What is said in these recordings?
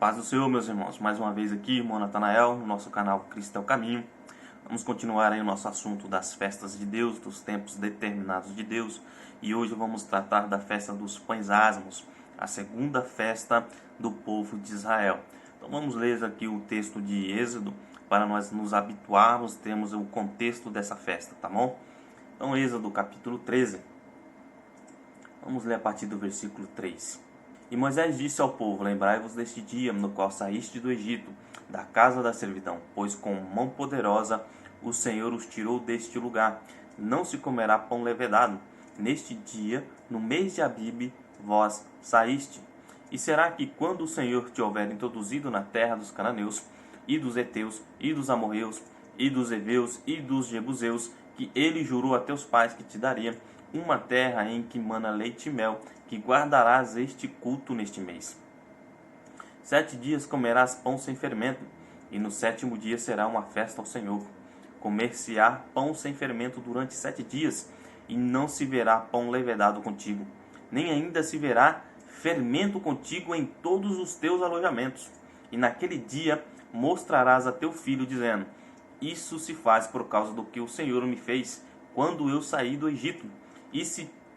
Paz do Senhor, meus irmãos. Mais uma vez aqui, irmão Natanael, no nosso canal Cristo é o Caminho. Vamos continuar aí o nosso assunto das festas de Deus, dos tempos determinados de Deus. E hoje vamos tratar da festa dos pães asmos, a segunda festa do povo de Israel. Então vamos ler aqui o texto de Êxodo, para nós nos habituarmos, termos o contexto dessa festa, tá bom? Então Êxodo capítulo 13. Vamos ler a partir do versículo 3. E Moisés disse ao povo: lembrai-vos deste dia no qual saíste do Egito, da casa da servidão, pois com mão poderosa o Senhor os tirou deste lugar. Não se comerá pão levedado. Neste dia, no mês de Abibe, vós saíste. E será que quando o Senhor te houver introduzido na terra dos cananeus, e dos heteus, e dos amorreus, e dos heveus, e dos jebuseus, que ele jurou a teus pais que te daria, uma terra em que mana leite e mel, que guardarás este culto neste mês. 7 dias comerás pão sem fermento, e no 7º dia será uma festa ao Senhor. Comer-se-á pão sem fermento durante 7 dias, e não se verá pão levedado contigo, nem ainda se verá fermento contigo em todos os teus alojamentos. E naquele dia mostrarás a teu filho, dizendo: isso se faz por causa do que o Senhor me fez, quando eu saí do Egito.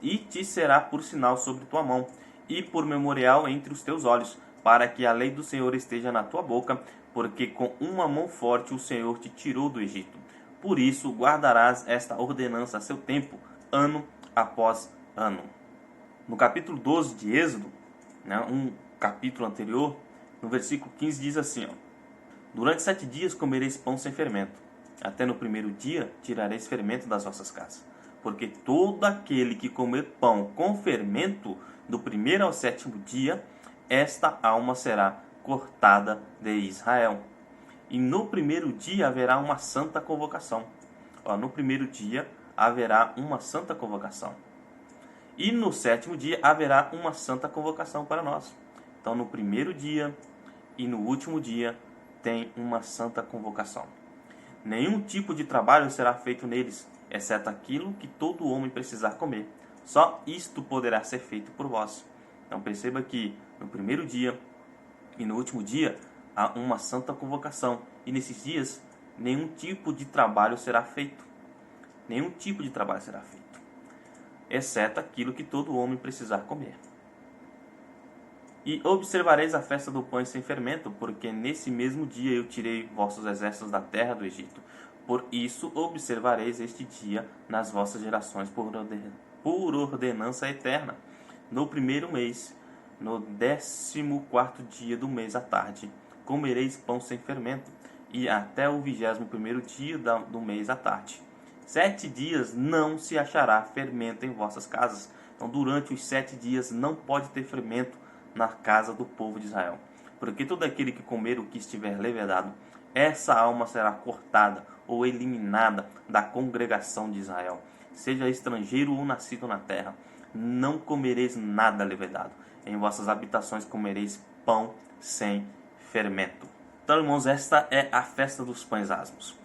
E te será por sinal sobre tua mão, e por memorial entre os teus olhos, para que a lei do Senhor esteja na tua boca, porque com uma mão forte o Senhor te tirou do Egito. Por isso guardarás esta ordenança a seu tempo, ano após ano. No capítulo 12 de Êxodo, um capítulo anterior, no versículo 15 diz assim: durante 7 dias comereis pão sem fermento, até no 1º dia tirareis fermento das vossas casas. Porque todo aquele que comer pão com fermento do 1º ao 7º dia, esta alma será cortada de Israel. E no 1º dia haverá uma santa convocação. No 1º dia haverá uma santa convocação. E no 7º dia haverá uma santa convocação para nós. Então no 1º dia e no último dia tem uma santa convocação. Nenhum tipo de trabalho será feito neles, exceto aquilo que todo homem precisar comer. Só isto poderá ser feito por vós. Então perceba que no 1º dia e no último dia há uma santa convocação. E nesses dias nenhum tipo de trabalho será feito. Nenhum tipo de trabalho será feito, exceto aquilo que todo homem precisar comer. E observareis a festa do pão sem fermento, porque nesse mesmo dia eu tirei vossos exércitos da terra do Egito. Por isso observareis este dia nas vossas gerações por ordenança eterna. No 1º mês, no 14º dia do mês à tarde, comereis pão sem fermento, e até o 21º dia do mês à tarde. 7 dias não se achará fermento em vossas casas. Então durante os 7 dias não pode ter fermento na casa do povo de Israel. Porque todo aquele que comer o que estiver levedado, essa alma será cortada ou eliminada da congregação de Israel. Seja estrangeiro ou nascido na terra, não comereis nada levedado. Em vossas habitações comereis pão sem fermento. Então, irmãos, esta é a festa dos pães asmos.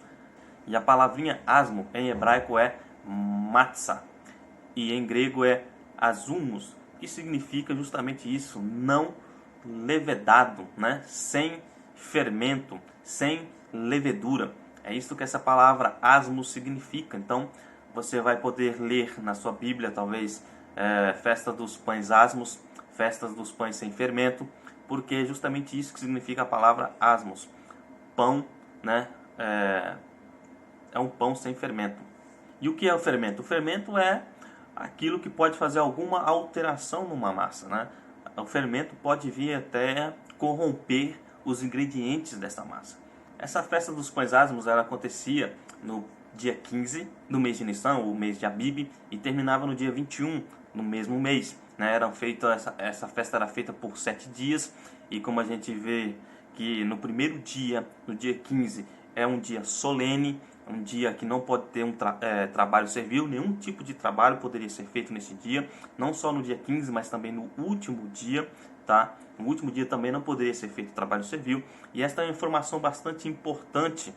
E a palavrinha asmo em hebraico é matzah, e em grego é azumos, que significa justamente isso, não levedado, sem fermento, sem levedura. É isso que essa palavra asmo significa. Então você vai poder ler na sua Bíblia, talvez, festa dos pães asmos, festas dos pães sem fermento, porque é justamente isso que significa a palavra asmos. Pão, é um pão sem fermento. E o que é o fermento? O fermento é aquilo que pode fazer alguma alteração numa massa, O fermento pode vir até corromper os ingredientes dessa massa. Essa festa dos pães asmos, ela acontecia no dia 15 do mês de Nissan, o mês de Abibe, e terminava no dia 21, no mesmo mês. Essa festa era feita por 7 dias, e como a gente vê que no 1º dia, no dia 15, é um dia solene, um dia que não pode ter trabalho servil, nenhum tipo de trabalho poderia ser feito nesse dia, não só no dia 15, mas também no último dia, No último dia também não poderia ser feito trabalho servil, e esta é uma informação bastante importante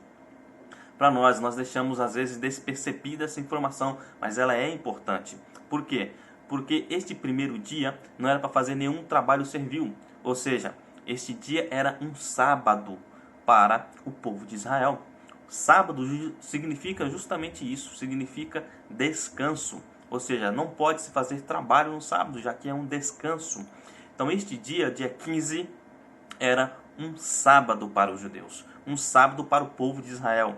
para nós. Nós deixamos às vezes despercebida essa informação, mas ela é importante. Por quê? Porque este 1º dia não era para fazer nenhum trabalho servil, ou seja, Este dia era um sábado para o povo de Israel. Sábado significa justamente isso, significa descanso. Ou seja, não pode se fazer trabalho no sábado, já que é um descanso. Então este dia, dia 15, era um sábado para os judeus, um sábado para o povo de Israel.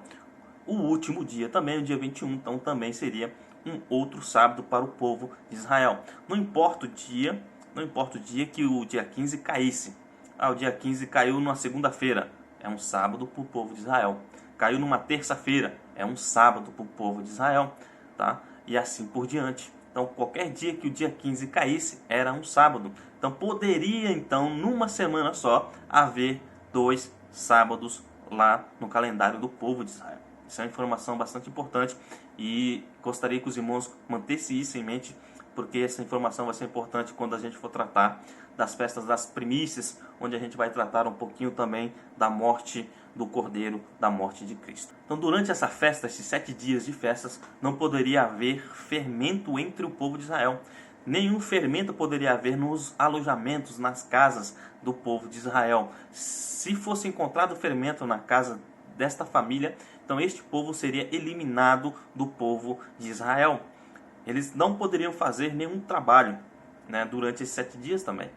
O último dia também, o dia 21, então também seria um outro sábado para o povo de Israel. Não importa o dia que o dia 15 caísse. O dia 15 caiu numa segunda-feira, é um sábado para o povo de Israel. Caiu numa terça-feira, é um sábado para o povo de Israel, tá? E assim por diante. Então, qualquer dia que o dia 15 caísse, era um sábado. Então, poderia, então, numa semana só, haver 2 sábados lá no calendário do povo de Israel. Isso é uma informação bastante importante e gostaria que os irmãos mantessem isso em mente, porque essa informação vai ser importante quando a gente for tratar das festas das primícias, onde a gente vai tratar um pouquinho também da morte do Cordeiro, da morte de Cristo. Então, durante essa festa, esses 7 dias de festas, não poderia haver fermento entre o povo de Israel. Nenhum fermento poderia haver nos alojamentos, nas casas do povo de Israel. Se fosse encontrado fermento na casa desta família, então este povo seria eliminado do povo de Israel. Eles não poderiam fazer nenhum trabalho, né, durante esses 7 dias também,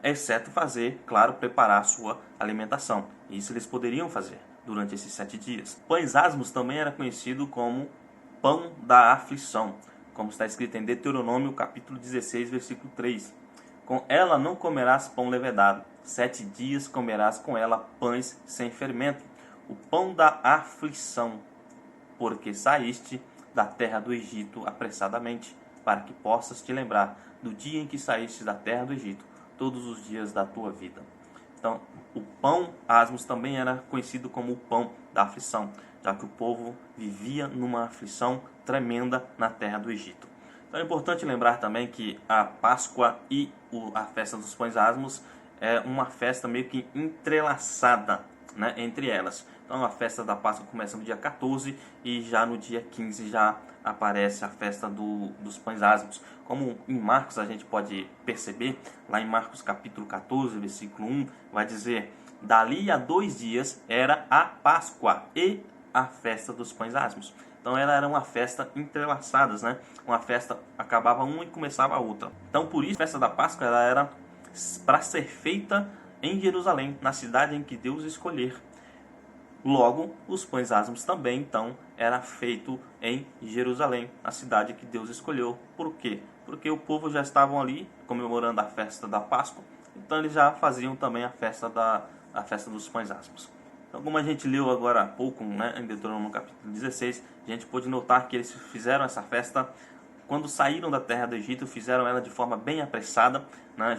exceto fazer, claro, preparar a sua alimentação. Isso eles poderiam fazer durante esses 7 dias. Pães asmos também era conhecido como pão da aflição, como está escrito em Deuteronômio capítulo 16, versículo 3. Com ela não comerás pão levedado, 7 dias comerás com ela pães sem fermento, o pão da aflição, porque saíste da terra do Egito apressadamente, para que possas te lembrar do dia em que saíste da terra do Egito, todos os dias da tua vida. Então, o pão asmos também era conhecido como o pão da aflição, já que o povo vivia numa aflição tremenda na terra do Egito. Então é importante lembrar também que a Páscoa e a festa dos pães asmos é uma festa meio que entrelaçada, né, entre elas. Então a festa da Páscoa começa no dia 14 e já no dia 15 já aparece a festa dos pães asmos. Como em Marcos a gente pode perceber, lá em Marcos capítulo 14, versículo 1, vai dizer: dali a 2 dias era a Páscoa e a festa dos pães asmos. Então ela era uma festa entrelaçadas, né? Uma festa acabava uma e começava a outra. Então por isso a festa da Páscoa ela era para ser feita em Jerusalém, na cidade em que Deus escolher. Logo, os pães asmos também, então, era feito em Jerusalém, a cidade que Deus escolheu. Por quê? Porque o povo já estavam ali comemorando a festa da Páscoa, então eles já faziam também a festa dos pães asmos. Então, como a gente leu agora há pouco, né, em Deuteronômio capítulo 16, a gente pôde notar que eles fizeram essa festa quando saíram da terra do Egito, fizeram ela de forma bem apressada, né,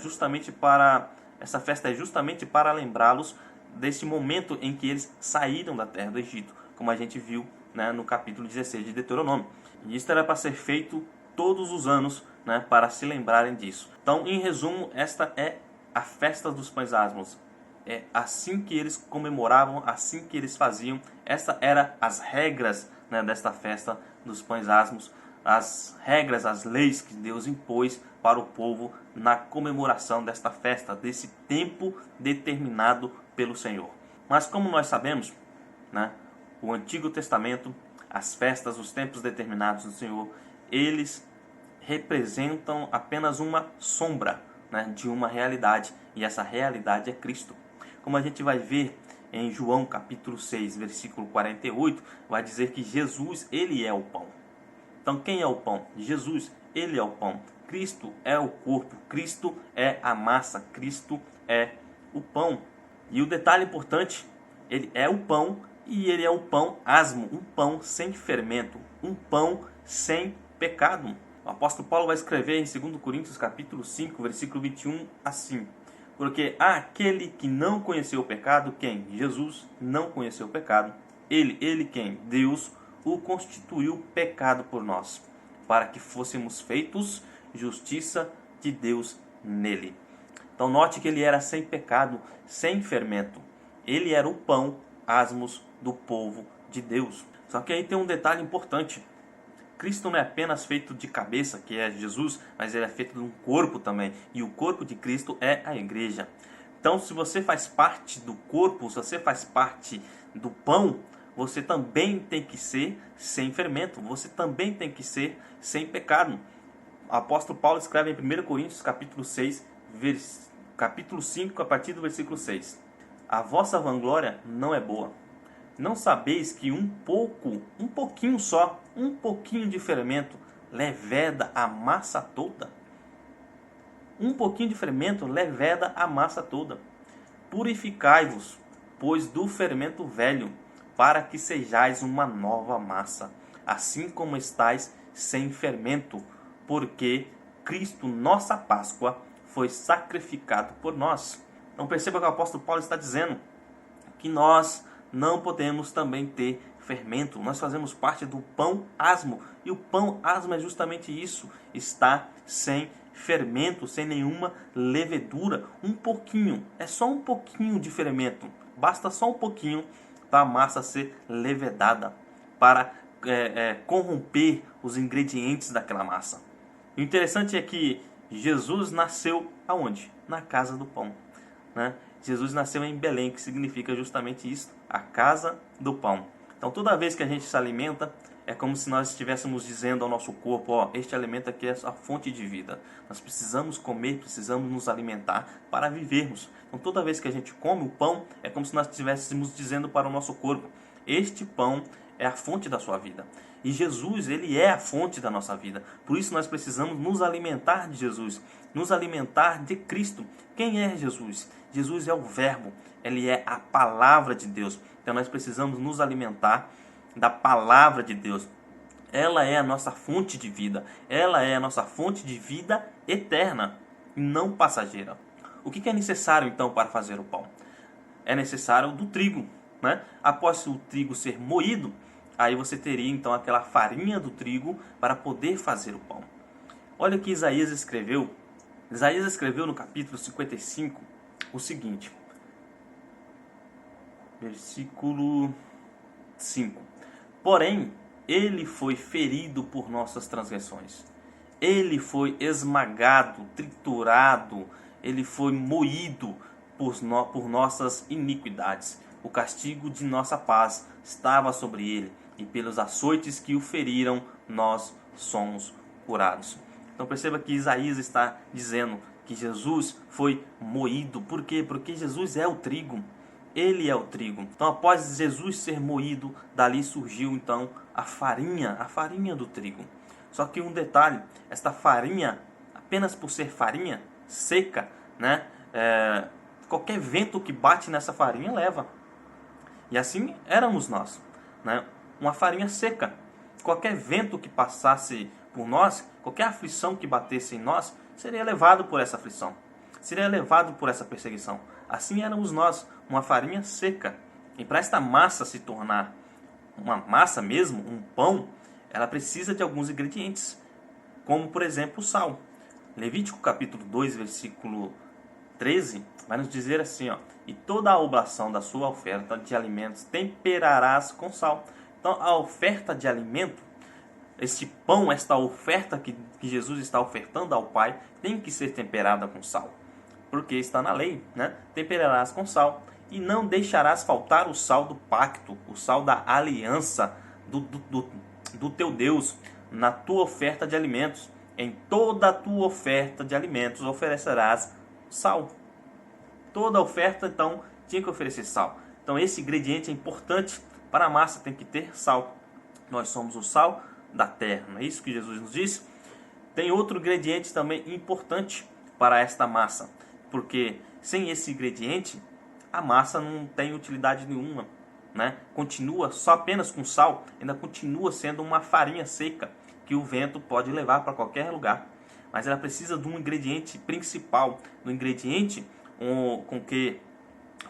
essa festa é justamente para lembrá-los desse momento em que eles saíram da terra do Egito, como a gente viu, né, no capítulo 16 de Deuteronômio. E isso era para ser feito todos os anos, né, para se lembrarem disso. Então, em resumo, esta é a festa dos pães asmos. É assim que eles comemoravam, assim que eles faziam. Essas eram as regras, né, desta festa dos pães asmos, as regras, as leis que Deus impôs para o povo na comemoração desta festa, desse tempo determinado pelo Senhor. Mas como nós sabemos, né, o Antigo Testamento, as festas, os tempos determinados do Senhor, eles representam apenas uma sombra, né, de uma realidade, e essa realidade é Cristo. Como a gente vai ver em João capítulo 6, versículo 48, vai dizer que Jesus, ele é o pão. Então quem é o pão? Jesus, ele é o pão. Cristo é o corpo, Cristo é a massa, Cristo é o pão. E o detalhe importante, ele é o pão e ele é o pão asmo, um pão sem fermento, um pão sem pecado. O apóstolo Paulo vai escrever em 2 Coríntios capítulo 5, versículo 21, assim: porque aquele que não conheceu o pecado, quem? Jesus não conheceu o pecado. Ele quem? Deus o constituiu pecado por nós, para que fôssemos feitos justiça de Deus nele. Então note que ele era sem pecado, sem fermento. Ele era o pão asmos do povo de Deus. Só que aí tem um detalhe importante. Cristo não é apenas feito de cabeça, que é Jesus, mas ele é feito de um corpo também. E o corpo de Cristo é a igreja. Então, se você faz parte do corpo, se você faz parte do pão, você também tem que ser sem fermento, você também tem que ser sem pecado. O apóstolo Paulo escreve em 1 Coríntios capítulo 6, capítulo 5, a partir do versículo 6. A vossa vanglória não é boa. Não sabeis que um pouquinho só, um pouquinho de fermento leveda a massa toda? Um pouquinho de fermento leveda a massa toda. Purificai-vos, pois, do fermento velho, para que sejais uma nova massa, assim como estáis sem fermento, porque Cristo, nossa Páscoa, foi sacrificado por nós. Então perceba que o apóstolo Paulo está dizendo que nós não podemos também ter fermento. Nós fazemos parte do pão asmo, e o pão asmo é justamente isso, está sem fermento, sem nenhuma levedura. Um pouquinho, é só um pouquinho de fermento, basta só um pouquinho para a massa ser levedada, para corromper os ingredientes daquela massa. O interessante é que Jesus nasceu aonde? Na casa do pão, né? Jesus nasceu em Belém, que significa justamente isso, a casa do pão. Então toda vez que a gente se alimenta, é como se nós estivéssemos dizendo ao nosso corpo, ó, este alimento aqui é a fonte de vida. Nós precisamos comer, precisamos nos alimentar para vivermos. Então toda vez que a gente come o pão, é como se nós estivéssemos dizendo para o nosso corpo, este pão é a fonte da sua vida. E Jesus, ele é a fonte da nossa vida. Por isso nós precisamos nos alimentar de Jesus, nos alimentar de Cristo. Quem é Jesus? Jesus é o Verbo, ele é a palavra de Deus. Então nós precisamos nos alimentar da palavra de Deus. Ela é a nossa fonte de vida. Ela é a nossa fonte de vida eterna e não passageira. O que é necessário então para fazer o pão? É necessário do trigo, né? Após o trigo ser moído, aí você teria então aquela farinha do trigo para poder fazer o pão. Olha o que Isaías escreveu. Isaías escreveu no capítulo 55 o seguinte. Versículo 5. Porém, ele foi ferido por nossas transgressões. Ele foi esmagado, triturado, ele foi moído por nossas iniquidades. O castigo de nossa paz estava sobre ele, e pelos açoites que o feriram, nós somos curados. Então perceba que Isaías está dizendo que Jesus foi moído. Por quê? Porque Jesus é o trigo. Ele é o trigo. Então após Jesus ser moído, dali surgiu então a farinha do trigo. Só que um detalhe, esta farinha, apenas por ser farinha seca, né? Qualquer vento que bate nessa farinha leva. E assim éramos nós, né? Uma farinha seca. Qualquer vento que passasse por nós, qualquer aflição que batesse em nós, seria levado por essa aflição, seria levado por essa perseguição. Assim éramos nós, uma farinha seca. E para esta massa se tornar uma massa mesmo, um pão, ela precisa de alguns ingredientes, como por exemplo o sal. Levítico capítulo 2, versículo 13, vai nos dizer assim, ó: e toda a oblação da sua oferta de alimentos temperarás com sal. Então a oferta de alimento, este pão, esta oferta que Jesus está ofertando ao Pai, tem que ser temperada com sal. Porque está na lei, né? Temperarás com sal e não deixarás faltar o sal do pacto, o sal da aliança do teu Deus na tua oferta de alimentos. Em toda a tua oferta de alimentos oferecerás sal. Toda oferta, então, tinha que oferecer sal. Então esse ingrediente é importante para a massa, tem que ter sal. Nós somos o sal da terra, não é isso que Jesus nos disse? Tem outro ingrediente também importante para esta massa, porque sem esse ingrediente a massa não tem utilidade nenhuma, né? Continua só apenas com sal, ainda continua sendo uma farinha seca que o vento pode levar para qualquer lugar, mas ela precisa de um ingrediente principal, do ingrediente com que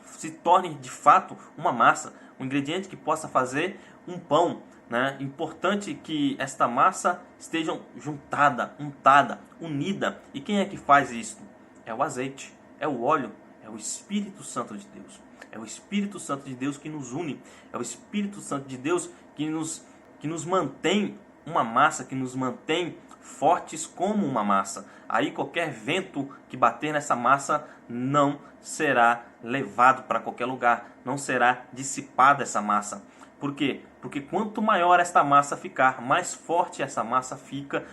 se torne de fato uma massa, um ingrediente que possa fazer um pão, né? Importante que esta massa esteja juntada, untada, unida. E quem é que faz isso? É o azeite, é o óleo, é o Espírito Santo de Deus. É o Espírito Santo de Deus que nos une, é o Espírito Santo de Deus que nos mantém uma massa que nos mantém fortes como uma massa. Aí qualquer vento que bater nessa massa não será levado para qualquer lugar, não será dissipada essa massa. Por quê? Porque quanto maior esta massa ficar, mais forte essa massa fica.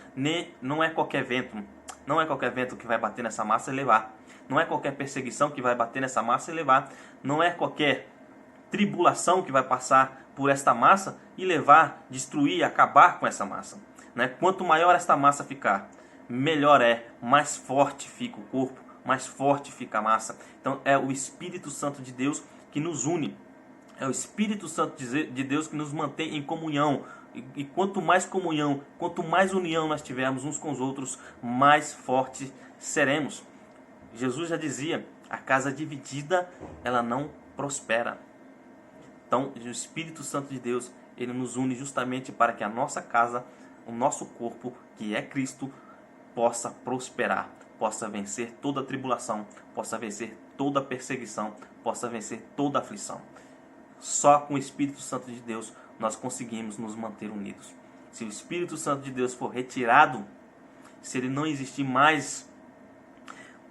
Não é qualquer vento, não é qualquer vento que vai bater nessa massa e levar. Não é qualquer perseguição que vai bater nessa massa e levar. Não é qualquer tribulação que vai passar por esta massa e levar, destruir, acabar com essa massa. Quanto maior esta massa ficar, melhor é, mais forte fica o corpo, mais forte fica a massa. Então é o Espírito Santo de Deus que nos une. É o Espírito Santo de Deus que nos mantém em comunhão. E quanto mais comunhão, quanto mais união nós tivermos uns com os outros, mais fortes seremos. Jesus já dizia, a casa dividida, ela não prospera. Então, o Espírito Santo de Deus, ele nos une justamente para que a nossa casa, o nosso corpo, que é Cristo, possa prosperar, possa vencer toda a tribulação, possa vencer toda a perseguição, possa vencer toda a aflição. Só com o Espírito Santo de Deus nós conseguimos nos manter unidos. Se o Espírito Santo de Deus for retirado, se ele não existir mais,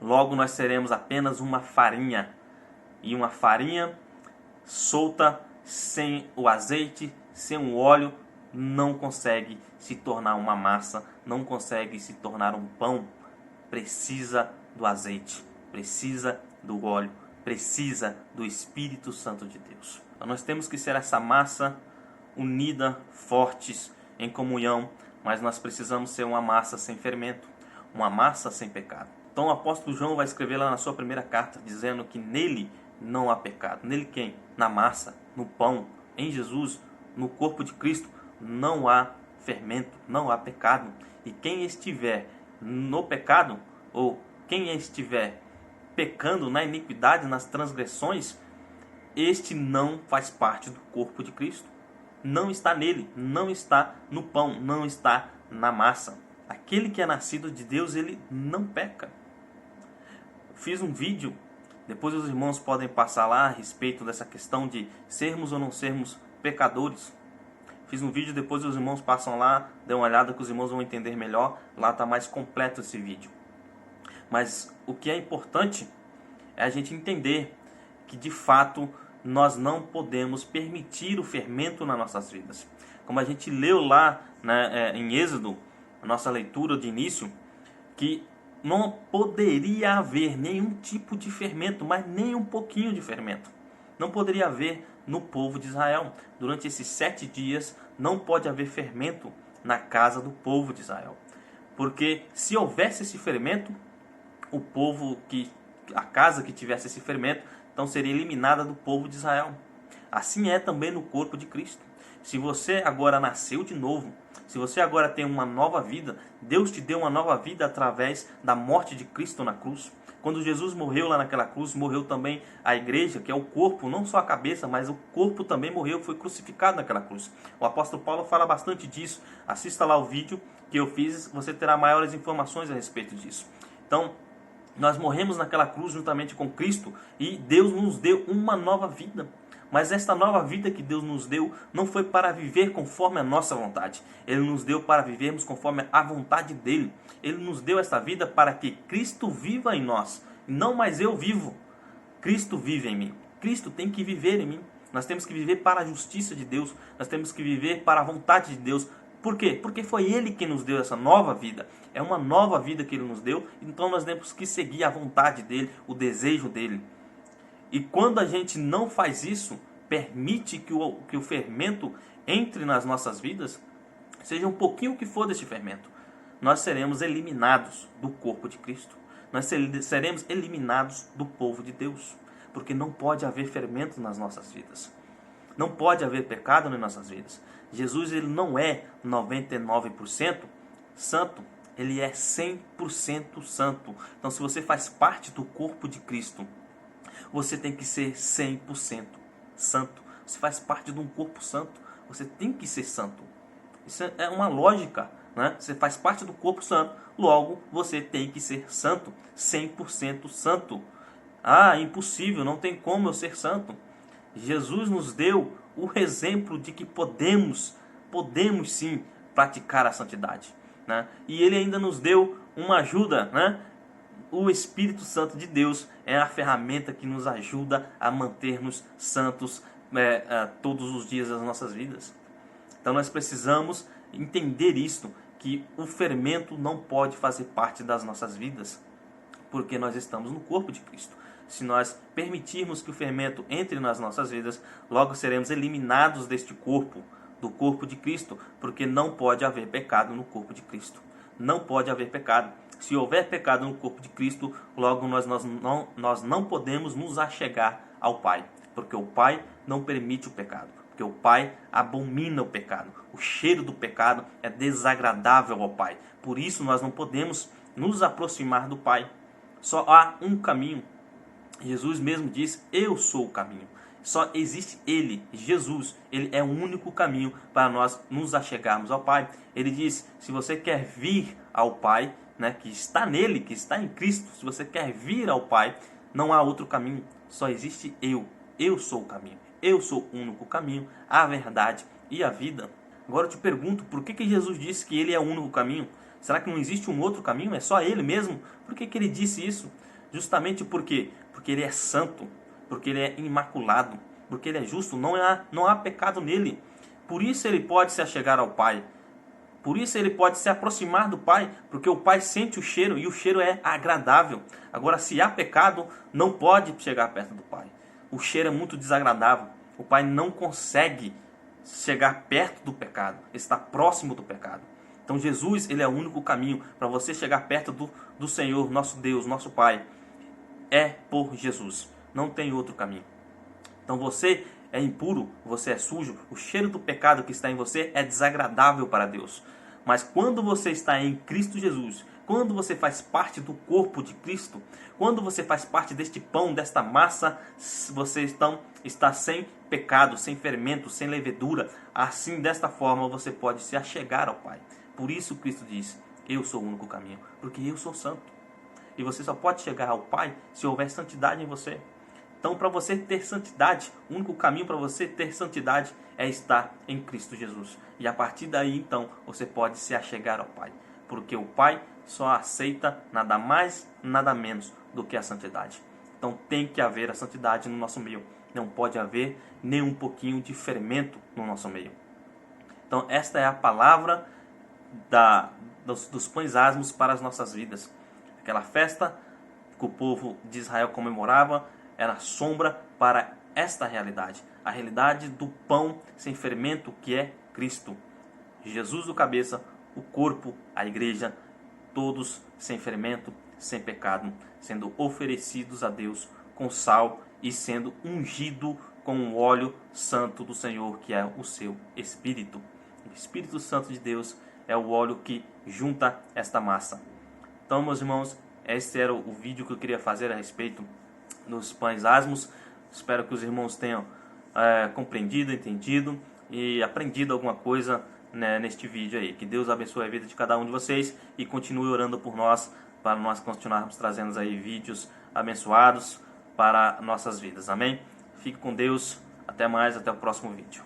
logo nós seremos apenas uma farinha. E uma farinha solta, sem o azeite, sem o óleo, não consegue se tornar uma massa, não consegue se tornar um pão. Precisa do azeite, precisa do óleo, precisa do Espírito Santo de Deus. Então nós temos que ser essa massa unida, fortes, em comunhão, mas nós precisamos ser uma massa sem fermento, uma massa sem pecado. Então o apóstolo João vai escrever lá na sua primeira carta, dizendo que nele não há pecado. Nele quem? Na massa, no pão, em Jesus, no corpo de Cristo, não há fermento, não há pecado. E quem estiver no pecado, ou quem estiver pecando na iniquidade, nas transgressões, este não faz parte do corpo de Cristo. Não está nele, não está no pão, não está na massa. Aquele que é nascido de Deus, ele não peca. Fiz um vídeo, depois os irmãos podem passar lá a respeito dessa questão de sermos ou não sermos pecadores. Fiz um vídeo, depois os irmãos passam lá, dê uma olhada que os irmãos vão entender melhor. Lá está mais completo esse vídeo. Mas o que é importante é a gente entender que de fato nós não podemos permitir o fermento nas nossas vidas. Como a gente leu lá em Êxodo, a nossa leitura de início, que não poderia haver nenhum tipo de fermento, mas nem um pouquinho de fermento. Não poderia haver no povo de Israel. Durante esses 7 dias não pode haver fermento na casa do povo de Israel. Porque se houvesse esse fermento, a casa que tivesse esse fermento, então seria eliminada do povo de Israel. Assim é também no corpo de Cristo. Se você agora nasceu de novo, se você agora tem uma nova vida, Deus te deu uma nova vida através da morte de Cristo na cruz. Quando Jesus morreu lá naquela cruz, morreu também a igreja, que é o corpo, não só a cabeça, mas o corpo também morreu, foi crucificado naquela cruz. O apóstolo Paulo fala bastante disso. Assista lá o vídeo que eu fiz, você terá maiores informações a respeito disso. Então, nós morremos naquela cruz juntamente com Cristo e Deus nos deu uma nova vida. Mas esta nova vida que Deus nos deu não foi para viver conforme a nossa vontade. Ele nos deu para vivermos conforme a vontade dele. Ele nos deu esta vida para que Cristo viva em nós. Não mais eu vivo. Cristo vive em mim. Cristo tem que viver em mim. Nós temos que viver para a justiça de Deus. Nós temos que viver para a vontade de Deus. Por quê? Porque foi Ele que nos deu essa nova vida. É uma nova vida que Ele nos deu. Então nós temos que seguir a vontade dEle, o desejo dEle. E quando a gente não faz isso, permite que o fermento entre nas nossas vidas, seja um pouquinho o que for deste fermento, nós seremos eliminados do corpo de Cristo. Nós seremos eliminados do povo de Deus. Porque não pode haver fermento nas nossas vidas. Não pode haver pecado nas nossas vidas. Jesus ele não é 99% santo, ele é 100% santo. Então se você faz parte do corpo de Cristo, você tem que ser 100% santo. Você faz parte de um corpo santo, você tem que ser santo. Isso é uma lógica, né? Você faz parte do corpo santo, logo você tem que ser santo, 100% santo. Ah, impossível, não tem como eu ser santo. Jesus nos deu o exemplo de que podemos sim praticar a santidade, né? E ele ainda nos deu uma ajuda, né? O Espírito Santo de Deus é a ferramenta que nos ajuda a manter-nos santos todos os dias das nossas vidas. Então nós precisamos entender isto, que o fermento não pode fazer parte das nossas vidas, porque nós estamos no corpo de Cristo. Se nós permitirmos que o fermento entre nas nossas vidas, logo seremos eliminados deste corpo, do corpo de Cristo, porque não pode haver pecado no corpo de Cristo. Não pode haver pecado. Se houver pecado no corpo de Cristo, logo nós não podemos nos achegar ao Pai, porque o Pai não permite o pecado, porque o Pai abomina o pecado. O cheiro do pecado é desagradável ao Pai. Por isso nós não podemos nos aproximar do Pai. Só há um caminho. Jesus mesmo diz: eu sou o caminho. Só existe Ele, Jesus. Ele é o único caminho para nós nos achegarmos ao Pai. Ele diz: se você quer vir ao Pai, né, que está nele, que está em Cristo, se você quer vir ao Pai, não há outro caminho. Só existe eu. Eu sou o caminho. Eu sou o único caminho, a verdade e a vida. Agora eu te pergunto, por que Jesus disse que Ele é o único caminho? Será que não existe um outro caminho? É só Ele mesmo? Por que Ele disse isso? Justamente porque Ele é santo, porque Ele é imaculado, porque Ele é justo, não há pecado nele. Por isso Ele pode se achegar ao Pai. Por isso Ele pode se aproximar do Pai, porque o Pai sente o cheiro e o cheiro é agradável. Agora, se há pecado, não pode chegar perto do Pai. O cheiro é muito desagradável. O Pai não consegue chegar perto do pecado, está próximo do pecado. Então Jesus, Ele é o único caminho para você chegar perto do Senhor, nosso Deus, nosso Pai. É por Jesus, não tem outro caminho. Então você é impuro, você é sujo, o cheiro do pecado que está em você é desagradável para Deus. Mas quando você está em Cristo Jesus, quando você faz parte do corpo de Cristo, quando você faz parte deste pão, desta massa, você está sem pecado, sem fermento, sem levedura. Assim, desta forma, você pode se achegar ao Pai. Por isso Cristo diz: eu sou o único caminho, porque eu sou santo. E você só pode chegar ao Pai se houver santidade em você. Então, para você ter santidade, o único caminho para você ter santidade é estar em Cristo Jesus. E a partir daí, então, você pode se achegar ao Pai. Porque o Pai só aceita nada mais, nada menos do que a santidade. Então, tem que haver a santidade no nosso meio. Não pode haver nem um pouquinho de fermento no nosso meio. Então, esta é a palavra dos pães asmos para as nossas vidas. Aquela festa que o povo de Israel comemorava era sombra para esta realidade. A realidade do pão sem fermento, que é Cristo. Jesus o cabeça, o corpo, a igreja, todos sem fermento, sem pecado, sendo oferecidos a Deus com sal e sendo ungido com o óleo santo do Senhor, que é o seu Espírito. O Espírito Santo de Deus é o óleo que junta esta massa. Então, meus irmãos, este era o vídeo que eu queria fazer a respeito dos pães asmos. Espero que os irmãos tenham compreendido, entendido e aprendido alguma coisa, né, neste vídeo aí. Que Deus abençoe a vida de cada um de vocês e continue orando por nós, para nós continuarmos trazendo aí vídeos abençoados para nossas vidas. Amém? Fique com Deus. Até mais, até o próximo vídeo.